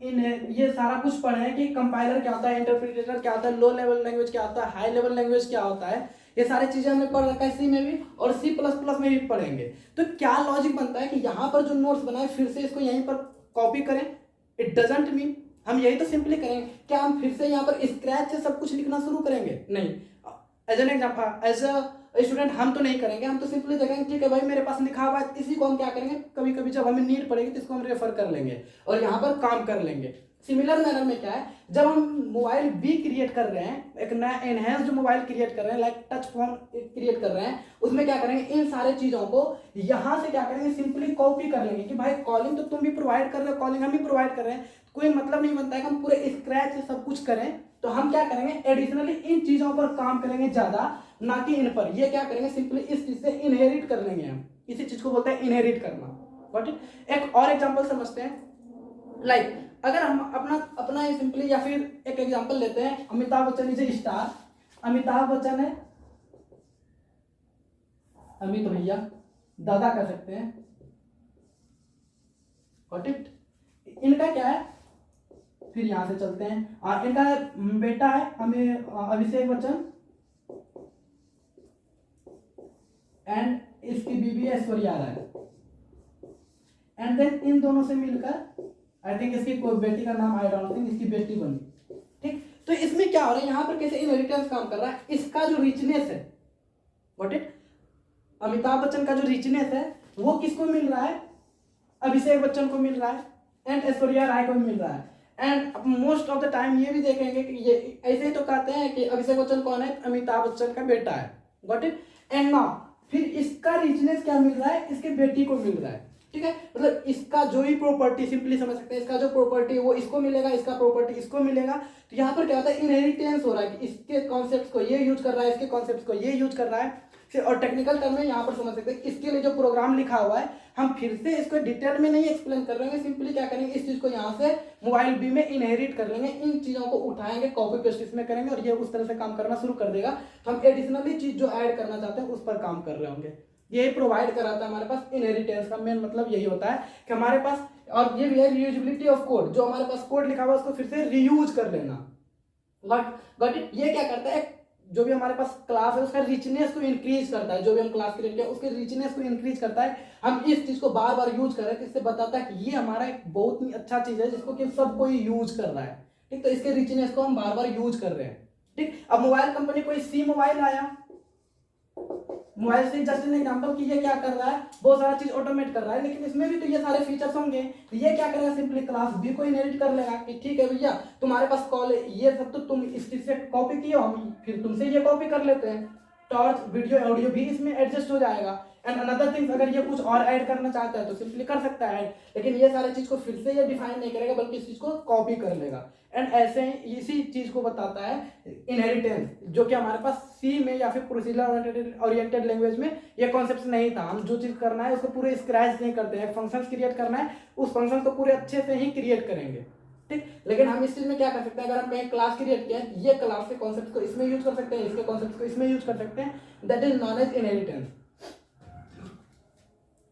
इन ये सारा कुछ पढ़े हैं कि कंपाइलर क्या होता है, इंटरप्रिटेटर क्या होता है, लो लेवल लैंग्वेज क्या होता है, हाई लेवल लैंग्वेज क्या होता है, ये सारी चीजें हमने पढ़ रखा है सी में भी, और सी प्लस प्लस में भी पढ़ेंगे। तो क्या लॉजिक बनता है कि यहाँ पर जो नोट्स बनाए फिर से इसको यहीं पर कॉपी करें? इट डजंट मीन हम यही तो सिंपली करेंगे, क्या हम फिर से यहाँ पर स्क्रैच से सब कुछ लिखना शुरू करेंगे? नहीं। As an example, as a student हम तो नहीं करेंगे, हम तो सिंपली देखेंगे ठीक है भाई मेरे पास लिखा हुआ है, इसी को हम क्या करेंगे, कभी कभी जब हमें नीड पड़ेगी तो इसको हम रेफर कर लेंगे और यहाँ पर काम कर लेंगे। सिमिलर मैनर में क्या है, जब हम मोबाइल बी क्रिएट कर रहे हैं, एक नया एनहेंस्ड मोबाइल क्रिएट कर रहे हैं, लाइक टच फोन क्रिएट कर रहे हैं, उसमें क्या करेंगे, इन सारे चीजों को यहाँ से क्या करेंगे, सिंपली कॉपी कर लेंगे कि भाई कॉलिंग तो तुम भी प्रोवाइड कर रहे हो, कॉलिंग हम भी प्रोवाइड कर रहे हैं, कोई मतलब नहीं बनता है कि हम पूरे स्क्रैच से सब कुछ करें, तो हम क्या करेंगे, एडिशनली इन चीजों पर काम करेंगे ज्यादा, ना कि इन पर। ये क्या करेंगे, सिंपली इस चीज से इनहेरिट कर लेंगे हम, इसी चीज को बोलते हैं इनहेरिट करना। बट एक और एग्जांपल समझते हैं। लाइक अगर हम अपना अपना सिंपली, या फिर एक एग्जांपल लेते हैं, Amitabh Bachchan is a star, Amitabh Bachchan है, अमित भैया, दादा कर सकते हैं, गॉट इट। इनका क्या है, फिर यहां से चलते हैं, इनका बेटा है हमें अभिषेक बच्चन, एंड इसकी बीबी Aishwarya Rai, and then in दोनों से मिलकर आई थिंक इसकी कोई बेटी का नाम, आई डोंट थिंक, इसकी बेटी बनी। ठीक, तो इसमें क्या हो रहा है, यहां पर कैसे इनहेरिटेंस काम कर रहा है, इसका जो रिचनेस है, व्हाट इट, अमिताभ बच्चन का जो रिचनेस है वो किसको मिल रहा है, अभिषेक बच्चन को मिल रहा है, एंड ऐश्वर्या राय को मिल रहा है। And most of the time ये भी देखेंगे कि ये ऐसे ही तो कहते हैं कि अभिषेक बच्चन कौन है, अमिताभ बच्चन का बेटा है, गॉट इट। एंड नाउ फिर इसका रिचनेस क्या मिल रहा है, इसके बेटी को मिल रहा है। ठीक है, मतलब इसका जो ही प्रॉपर्टी, सिंपली समझ सकते हैं, इसका जो प्रॉपर्टी वो इसको मिलेगा, इसका प्रॉपर्टी इसको मिलेगा। तो यहाँ पर क्या होता है, इनहेरिटेंस हो रहा है कि इसके कॉन्सेप्ट को ये यूज कर रहा है, इसके कॉन्सेप्ट को ये यूज कर रहा है। फिर और टेक्निकल टर्म में यहाँ पर समझ सकते हैं, इसके लिए जो प्रोग्राम लिखा हुआ है, हम फिर से इसको डिटेल में नहीं एक्सप्लेन कर रहे हैं, सिंपली क्या करेंगे, इस चीज को यहाँ से मोबाइल बी में इनहेरिट कर लेंगे, इन चीजों को उठाएंगे, कॉपी पेस्ट इसमें करेंगे, और ये उस तरह से काम करना शुरू कर देगा। हम एडिशनली चीज जो ऐड करना चाहते हैं उस पर काम कर रहे होंगे। यही प्रोवाइड कराता है हमारे पास इनहेरिटेंस का मेन मतलब यही होता है कि हमारे पास, और ये भी है रीयूजेबिलिटी ऑफ कोड, जो हमारे पास कोड लिखा हुआ है उसको फिर से रीयूज कर लेना। Got it. ये क्या करता है, जो भी हमारे पास क्लास है उसका रिचनेस को इंक्रीज करता है, जो भी हम क्लास क्रिएट किया उसके रिचनेस को इंक्रीज करता है। हम इस चीज को बार बार यूज कर रहे हैं, इससे बताता है कि ये हमारा एक बहुत ही अच्छा चीज है जिसको कि सब कोई यूज कर रहा है। ठीक, तो इसके रिचनेस को हम बार बार यूज कर रहे हैं। ठीक, अब मोबाइल कंपनी कोई सी मोबाइल आया, मोबाइल से जस्ट एन एग्जांपल कि ये क्या कर रहा है, बहुत सारा चीज ऑटोमेट कर रहा है, लेकिन इसमें भी तो ये सारे फीचर्स होंगे। तो ये क्या करेगा, सिंपली क्लास बी को इनहेरिट कर लेगा कि ठीक है भैया, तुम्हारे पास कॉल ये सब तो तुम इस चीज से कॉपी किए हो, हम फिर तुमसे ये कॉपी कर लेते हैं। टॉर्च, वीडियो, ऑडियो भी इसमें एडजस्ट हो जाएगा। एंड अनदर थिंग्स, अगर ये कुछ और ऐड करना चाहता है तो सिंपली कर सकता है ऐड, लेकिन ये सारे चीज को फिर से ये डिफाइन नहीं करेगा, बल्कि इस चीज को कॉपी कर लेगा। एंड ऐसे ही इसी चीज को बताता है इनहेरिटेंस, जो कि हमारे पास सी में या फिर प्रोसीजर ओरिएंटेड लैंग्वेज में ये कॉन्सेप्ट नहीं था। हम जो चीज करना है उसको पूरे स्क्रैच नहीं करते हैं, फंक्शन क्रिएट करना है, उस फंक्शन को पूरे अच्छे से ही क्रिएट करेंगे। ठीक, लेकिन हम इस चीज में क्या कर सकते हैं, अगर हम कहीं क्लास क्रिएट किया है, ये क्लास के कॉन्सेप्ट को इसमें यूज कर सकते हैं, इसके कॉन्सेप्ट को इसमें यूज कर सकते हैं, that is known as inheritance.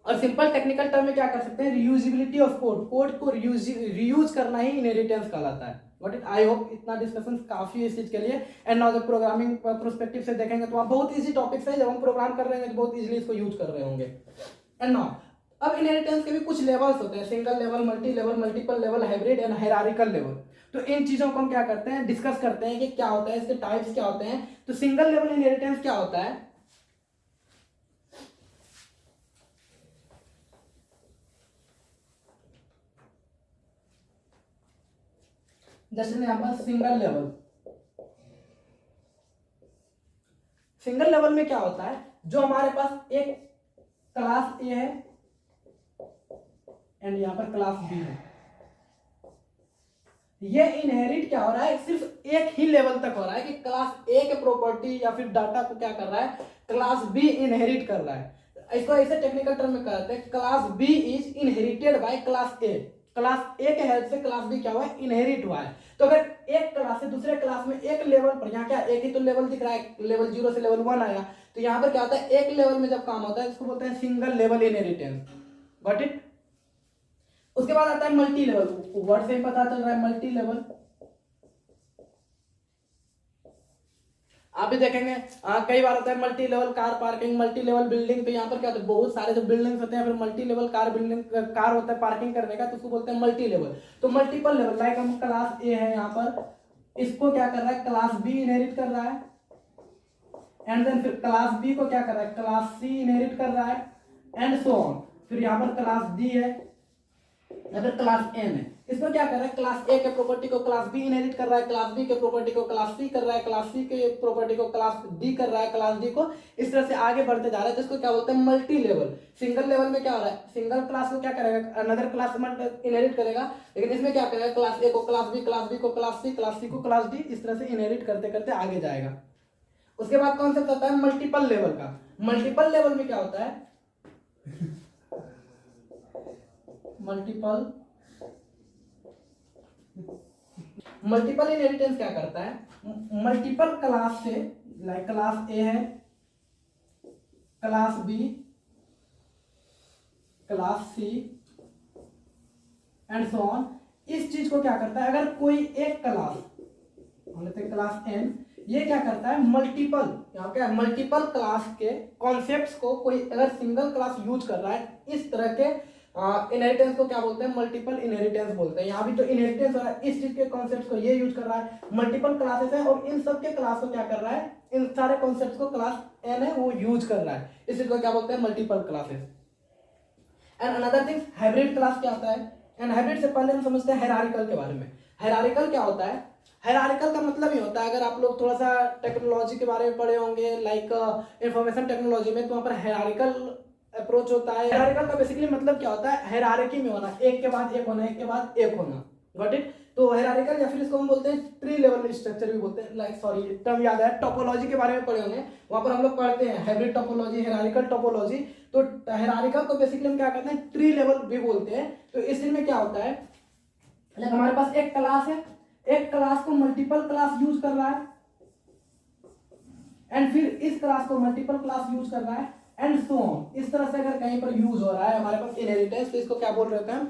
और सिंपल टेक्निकल टर्म में क्या कर सकते हैं, रीयूजेबिलिटी ऑफ कोड, कोड को रीयूज करना ही इनहेरिटेंस कहलाता है। व्हाट इट, आई होप इतना डिस्कशन काफी है इस चीज के लिए। एंड नाउ जब प्रोग्रामिंग पर्सपेक्टिव से देखेंगे तो आप बहुत इजी टॉपिक्स है, जब हम प्रोग्राम कर रहे हैं तो बहुत इजीली इसको यूज कर रहे होंगे। एंड नाउ अब इनहेरिटेंस के भी कुछ लेवल्स होते हैं, single level, multi level, multiple level, hybrid and hierarchical level. तो इन चीजों को हम क्या करते हैं, डिस्कस करते हैं कि क्या होता है, इसके टाइप्स क्या होते हैं। तो सिंगल लेवल इनहेरिटेंस क्या होता है, जैसे यहाँ पर सिंगल लेवल, सिंगल लेवल में क्या होता है, जो हमारे पास एक क्लास ए है एंड यहाँ पर क्लास बी है, ये इनहेरिट क्या हो रहा है, सिर्फ एक ही लेवल तक हो रहा है कि क्लास ए के प्रॉपर्टी या फिर डाटा को क्या कर रहा है, क्लास बी इनहेरिट कर रहा है। इसको ऐसे टेक्निकल टर्म में कहते हैं, class B is inherited by class A. Class A के हेल्प से क्लास बी क्या हुआ है, इनहेरिट हुआ है। तो अगर एक क्लास से दूसरे क्लास में एक लेवल पर, यहाँ क्या एक ही तो लेवल दिख रहा है, लेवल 0 से लेवल 1 आया, तो यहाँ पर क्या होता है, एक लेवल में जब काम होता है इसको बोलते हैं single level inheritance. Got it. उसके बाद आता है मल्टी लेवल, वर्ड से ही पता चल रहा है मल्टी लेवल। आप भी देखेंगे कई बार होता है multi level car parking, multi level building. तो यहाँ पर क्या होता है, बहुत सारे जो बिल्डिंग्स होते हैं, फिर multi level car building, car होता है पार्किंग करने का, तो उसको बोलते हैं मल्टी लेवल। तो मल्टीपल लेवल, लाइक हम क्लास ए है यहाँ पर, इसको क्या कर रहा है, क्लास बी इनहेरिट कर रहा है, एंड देन फिर क्लास बी को क्या कर रहा है, क्लास सी इनहेरिट कर रहा है, एंड सो ऑन। फिर यहाँ पर क्लास डी है या फिर क्लास एन है, इसमें क्या कर रहा है, क्लास ए के प्रॉपर्टी को क्लास बी इनहेरिट कर रहा है, क्लास बी के प्रॉपर्टी को क्लास सी कर रहा है, क्लास सी के प्रॉपर्टी को क्लास डी कर रहा है, क्लास डी को, इस तरह से आगे बढ़ते जा रहा है, जिसको क्या बोलते हैं मल्टी लेवल। सिंगल लेवल में क्या हो रहा है, सिंगल क्लास को क्या करेगा, अनदर क्लास इनहेरिट करेगा, लेकिन इसमें क्या करेगा, क्लास ए को क्लास बी, क्लास बी को क्लास सी, क्लास सी को क्लास डी, इस तरह से इनहेरिट करते करते आगे जाएगा। उसके बाद कॉन्सेप्ट आता है मल्टीपल लेवल का। मल्टीपल लेवल में क्या होता है, मल्टीपल इनहेरिटेंस क्या करता है, मल्टीपल क्लास से, लाइक क्लास ए है, class B, class C and so on, इस चीज को क्या करता है, अगर कोई एक क्लास, क्लास एन, ये क्या करता है, मल्टीपल, यहाँ क्या मल्टीपल क्लास के कॉन्सेप्ट्स को कोई अगर सिंगल क्लास यूज कर रहा है, इस तरह के इनहेरिटेंस को क्या बोलते हैं, मल्टीपल इनहेरिटेंस बोलते हैं। यहाँ भी तो इनहेरिटेंस हो रहा है, इस चीज के कॉन्सेप्ट्स को ये यूज कर रहा है, मल्टीपल क्लासेस है और इन सब के क्लास को क्या कर रहा है, इन सारे कॉन्सेप्ट्स को क्लास एन है वो यूज कर रहा है, इस चीज को क्या बोलते हैं multiple classes. And another thing hybrid class क्या होता है, एंड हाइब्रिड से पहले हम समझते हैं हायरार्किकल के बारे में। हायरार्किकल क्या होता है, हायरार्किकल का मतलब ही होता है, अगर आप लोग थोड़ा सा टेक्नोलॉजी के बारे में पढ़े होंगे, लाइक इंफॉर्मेशन टेक्नोलॉजी में, तो वहाँ पर हायरार्किकल अप्रोच होता है। हायरार्किकल का बेसिकली मतलब क्या होता है, हायरार्की में होना, एक के बाद एक होना, एक के बाद एक होना, गॉट इट। तो हायरार्किकल या फिर इसको हम बोलते हैं ट्री लेवल स्ट्रक्चर भी बोलते हैं, लाइक सॉरी टर्म याद है, टोपोलॉजी के बारे में पढ़े होंगे, वहां पर हम लोग पढ़ते हैं हाइब्रिड टोपोलॉजी, हायरार्किकल टोपोलॉजी। तो हायरार्किकल को बेसिकली हम क्या कहते हैं, ट्री लेवल भी बोलते हैं। तो इस में क्या होता है, हमारे पास एक क्लास है, एक क्लास को मल्टीपल क्लास यूज कर रहा है, एंड फिर इस क्लास को मल्टीपल क्लास यूज कर रहा है, एंड सो ऑन। इस तरह से अगर कहीं पर यूज हो रहा है हमारे पास इनहेरिटेंस, तो इसको क्या बोल रहे हैं हम,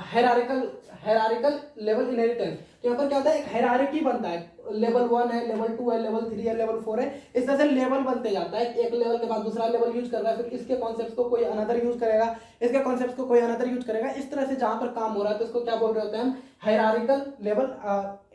हायरार्किकल लेवल इनहेरिटेंस। तो यहाँ पर क्या होता है, एक हायरार्की बनता है, लेवल 1 है, लेवल 2 है, लेवल 3 है, लेवल 4 है, इस तरह से लेवल बनते जाता है, एक लेवल के बाद दूसरा लेवल यूज कर रहा है, फिर इसके कॉन्सेप्ट्स को कोई अनदर यूज करेगा, इसके कॉन्सेप्ट्स को कोई अनदर यूज करेगा, इस तरह से जहां पर काम हो रहा है तो इसको क्या बोल रहे होते हैं हम, hierarchical level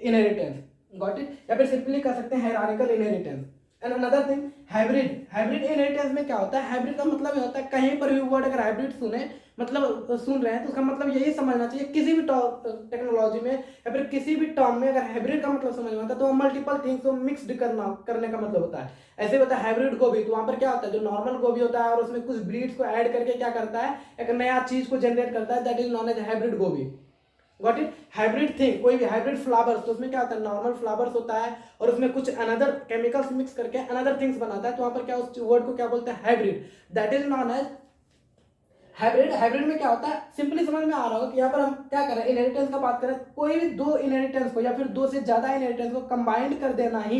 inheritance, got it. या फिर सिंपली कर सकते हैं hierarchical inheritance. And another thing hybrid inheritance में क्या होता है, हाइब्रिड का मतलब ये होता है, कहीं पर भी वर्ड अगर हाइब्रिड सुन रहे हैं तो उसका मतलब यही समझना चाहिए, किसी भी टेक्नोलॉजी में या फिर किसी भी टर्म में अगर हाइब्रिड का मतलब समझ में आता है तो मल्टीपल थिंग्स को मिक्सड करने का मतलब होता है। ऐसे होता है हाइब्रिड गोभी, तो वहां पर क्या होता है, जो नॉर्मल गोभी होता है और उसमें कुछ ब्रीड्स को ऐड करके क्या करता है, एक नया चीज को जनरेट करता है, that is known as hybrid गोभी, गॉट इट। हाइब्रिड थिंग, कोई भी हाइब्रिड फ्लावर्स, तो उसमें क्या होता है, नॉर्मल फ्लावर्स होता है और उसमें कुछ अनदर केमिकल्स मिक्स करके अनदर थिंग्स बनाता है, तो वहां पर क्या, उस वर्ड को क्या बोलते हैं, hybrid, that is known as hybrid. Hybrid में क्या होता है, सिंपली समझ में आ रहा होगा कि यहाँ पर हम क्या कर रहे हैं, इनहेरिटेंस का बात करें, कोई भी दो इनहेरिटेंस को या फिर दो से ज्यादा इनहेरिटेंस को कंबाइंड कर देना ही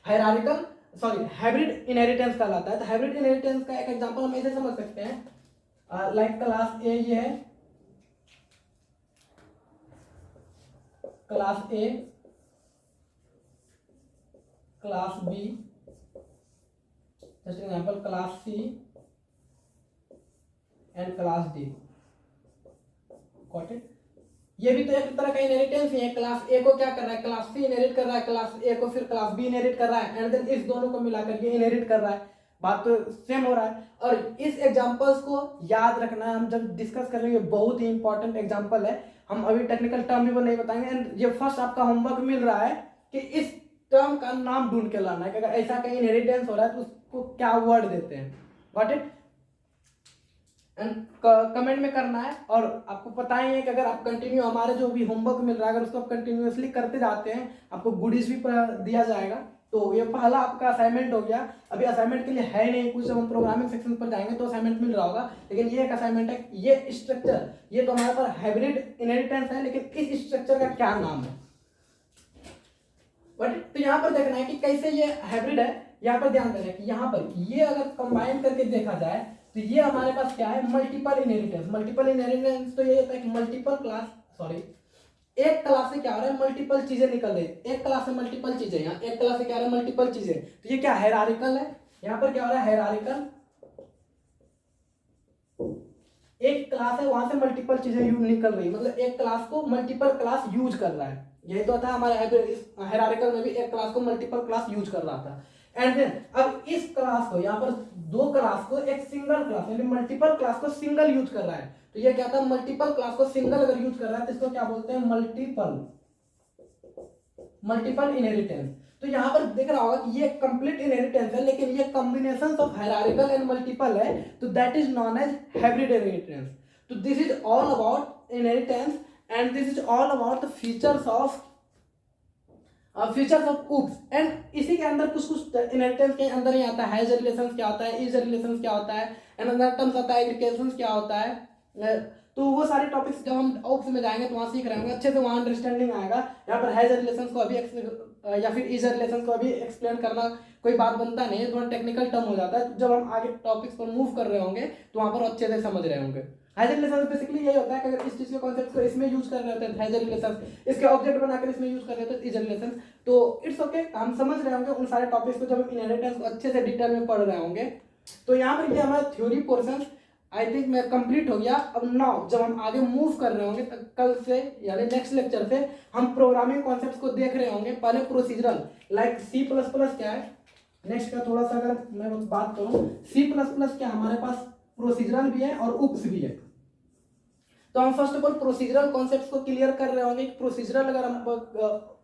हाइब्रिड इनहेरिटेंस कहलाता है। तो हाइब्रिड इनहेरिटेंस का एक एग्जांपल हम ऐसे समझ सकते हैं, लाइक क्लास ए, ये है क्लास ए, क्लास बी, जैसे example class C and class D, got it. ये भी तो एक तरह का इनहेरिटेंस ही है, क्लास ए को क्या कर रहा है, क्लास सी इनहेरिट कर रहा है, क्लास ए को फिर क्लास बी इनहेरिट कर रहा है, एंड देन इस दोनों को मिलाकर ये इनहेरिट कर रहा है, बात तो सेम हो रहा है। और इस एग्जांपल्स को याद रखना है, हम जब डिस्कस करेंगे, बहुत ही इंपॉर्टेंट एग्जांपल है, हम अभी टेक्निकल टर्म भी वो नहीं बताएंगे। एंड ये फर्स्ट आपका होमवर्क मिल रहा है कि इस टर्म का नाम ढूंढ के लाना है कि अगर ऐसा कहीं इनहेरिटेंस हो रहा है तो उसको क्या वर्ड देते हैं, गॉट इट। एंड कमेंट में करना है, और आपको पता ही है कि अगर आप कंटिन्यू हमारे जो भी होमवर्क मिल रहा है अगर उसको आप कंटिन्यूअसली करते जाते हैं, आपको गुडीज भी दिया जाएगा। तो ये पहला आपका असाइनमेंट हो गया। अभी असाइनमेंट के लिए है नहीं कुछ, जब हम प्रोग्रामिंग सेक्शन पर जाएंगे तो असाइनमेंट मिल रहा होगा, लेकिन ये एक असाइनमेंट है। ये स्ट्रक्चर, ये तो हमारे पास हाइब्रिड इनहेरिटेंस है, लेकिन इस स्ट्रक्चर का क्या नाम है, बट तो यहाँ पर देखना है कि कैसे ये हाइब्रिड है। यहाँ पर ध्यान देना है कि यहाँ पर ये अगर कंबाइन करके देखा जाए तो ये हमारे पास क्या है, मल्टीपल इनहेरिटेंस। मल्टीपल इनहेरिटेंस तो ये होता है कि मल्टीपल क्लास, सॉरी एक क्लास से क्या हो रहा है, मल्टीपल चीजें निकल रही है, एक क्लास से मल्टीपल चीजें, यहाँ एक क्लास से क्या हो रहा है, मल्टीपल चीजें। तो ये क्या हायरार्किकल है, यहाँ पर क्या हो रहा है, हायरार्किकल, एक क्लास है वहां से मल्टीपल चीजें निकल रही है, मतलब एक क्लास को मल्टीपल क्लास यूज कर रहा है। यही तो था हमारे हायरार्किकल में भी, एक क्लास को मल्टीपल क्लास यूज कर रहा था। एंड देन अब इस क्लास को, यहाँ पर दो क्लास को एक सिंगल क्लास यानी मल्टीपल क्लास को सिंगल यूज कर रहा है, तो ये क्या था, मल्टीपल क्लास को सिंगल अगर यूज कर रहा है तो इसको क्या बोलते हैं, मल्टीपल इनहेरिटेंस। तो यहाँ पर दिख रहा होगा कि ये कंप्लीट इनहेरिटेंस है, लेकिन ये combination of hierarchical and multiple है, तो that is known as hybrid inheritance. तो this is all about inheritance and this is all about the features of OOPS. एंड इसी के अंदर कुछ कुछ इनहेरिटेंस के अंदर ही आता है, हैज रिलेशंस क्या होता है, इज रिलेशंस क्या होता है, एंड अदर टर्म्स आता है एग्रीगेशंस क्या होता है। तो वो सारे टॉपिक्स जब हम ऊप्स में जाएंगे तो वहाँ सीख रहे होंगे, अच्छे से वहाँ अंडरस्टैंडिंग आएगा। यहाँ पर हैज रिलेशंस को अभी या फिर इज रिलेशंस को अभी एक्सप्लेन करना कोई बात बनता नहीं है, थोड़ा टेक्निकल टर्म हो जाता है। जब हम आगे टॉपिक्स पर मूव कर रहे होंगे तो वहाँ पर अच्छे से समझ रहे होंगे। हैज रिलेशंस बेसिकली यही होता है कि अगर इस चीज के कॉन्सेप्ट को इसमें यूज कर रहे होते हैं हैज रिलेशंस, इसके ऑब्जेक्ट बनाकर इसमें यूज कर रहे होते हैं इज रिलेशंस, तो इट्स ओके, हम समझ रहे होंगे उन सारे टॉपिक्स को जब हम इनहेरिटेंस को अच्छे से डिटेल में पढ़ रहे होंगे। तो यहाँ पर ये हमारा थ्योरी पोर्शन आई थिंक मैं कंप्लीट हो गया। अब नाउ जब हम आगे मूव कर रहे होंगे तो कल से यानी नेक्स्ट लेक्चर से हम प्रोग्रामिंग कॉन्सेप्ट्स को देख रहे होंगे। पहले procedural like C plus plus क्या है, नेक्स्ट का थोड़ा सा अगर मैं बात करूं, सी प्लस प्लस क्या हमारे पास प्रोसीजरल भी है और ऊप्स भी है। तो हम first of all procedural concepts को क्लियर कर रहे होंगे। प्रोसीजरल अगर हम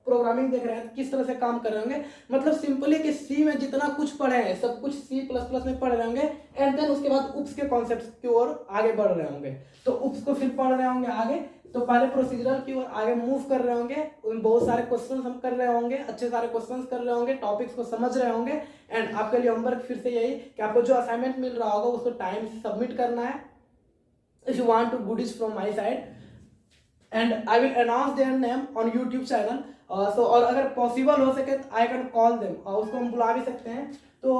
प्रोग्रामिंग देख रहे हैं किस तरह से काम कर रहे होंगे, मतलब सिंपली कि सी में जितना कुछ पढ़े हैं सब कुछ सी प्लस प्लस में पढ़ रहे होंगे, एंड देन उसके बाद उप्स के कॉन्सेप्ट्स की ओर आगे बढ़ रहे होंगे। तो उप्स को फिर पढ़ रहे होंगे आगे, तो पहले प्रोसीजरल की ओर आगे मूव कर रहे होंगे, बहुत सारे क्वेश्चन हम कर रहे होंगे, अच्छे सारे क्वेश्चन कर रहे होंगे, टॉपिक्स को समझ रहे होंगे। एंड आपके लिए होमवर्क फिर से यही कि आपको जो असाइनमेंट मिल रहा होगा उसको टाइम से सबमिट करना है। If you want to goodies from my side, and I will announce their name on YouTube channel. So और अगर पॉसिबल हो सके तो I can call them, उसको हम बुला भी सकते हैं। तो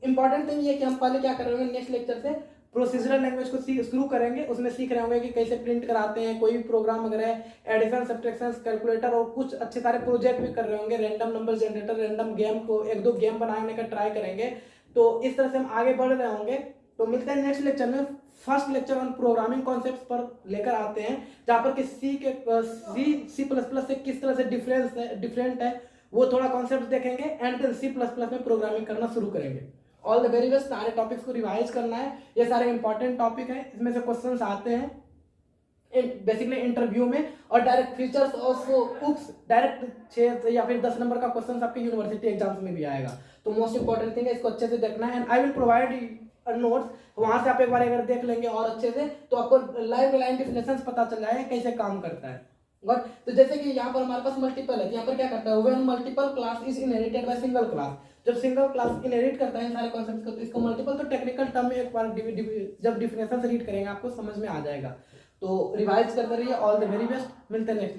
इम्पॉर्टेंट थिंग ये कि हम पहले क्या कर रहे होंगे, नेक्स्ट लेक्चर से प्रोसीजरल लैंग्वेज को शुरू करेंगे। उसमें सीख रहे होंगे कि कैसे प्रिंट कराते हैं कोई भी प्रोग्राम वगैरह, एडिशन सब्ट्रैक्शन कैलकुलेटर, और कुछ अच्छे सारे प्रोजेक्ट भी कर रहे होंगे, random number generator, random game को एक दो गेम बनाने का ट्राई करेंगे। तो इस तरह से हम आगे बढ़ रहे होंगे। तो मिलते हैं नेक्स्ट लेक्चर में, first lecture on programming concepts पर लेकर आते हैं, जहाँ पर कि सी प्लस प्लस से किस तरह से डिफरेंट है वो थोड़ा कॉन्सेप्ट देखेंगे, and then C plus plus में प्रोग्रामिंग करना शुरू करेंगे। All the very best. सारे टॉपिक्स को रिवाइज करना है, ये सारे इंपॉर्टेंट टॉपिक है, इसमें से क्वेश्चंस आते हैं बेसिकली इंटरव्यू में, और direct features of oops direct 6 या फिर 10 नंबर का क्वेश्चन आपके यूनिवर्सिटी एग्जाम्स में भी आएगा। तो मोस्ट इंपॉर्टेंट थिंग है, इसको अच्छे से देखना है। And I will provide notes, वहां से आप एक बार अगर देख लेंगे और अच्छे से, तो आपको लाइन बाय लाइन डिफिनेशंस पता चल जाएगा कैसे काम करता है। गॉट? तो जैसे कि यहाँ पर हमारे पास मल्टीपल है, यहाँ पर क्या करता है, when multiple class is inherited by single class, जब सिंगल क्लास इनहेरिट करता है सारे कॉन्सेप्ट्स को, तो इसको मल्टीपल, तो टेक्निकल टर्म में एक बार जब डिफिनेशन रीड करेंगे आपको समझ में आ जाएगा। तो रिवाइज करते रहिए। All the very best. मिलते हैं नेक्स्ट।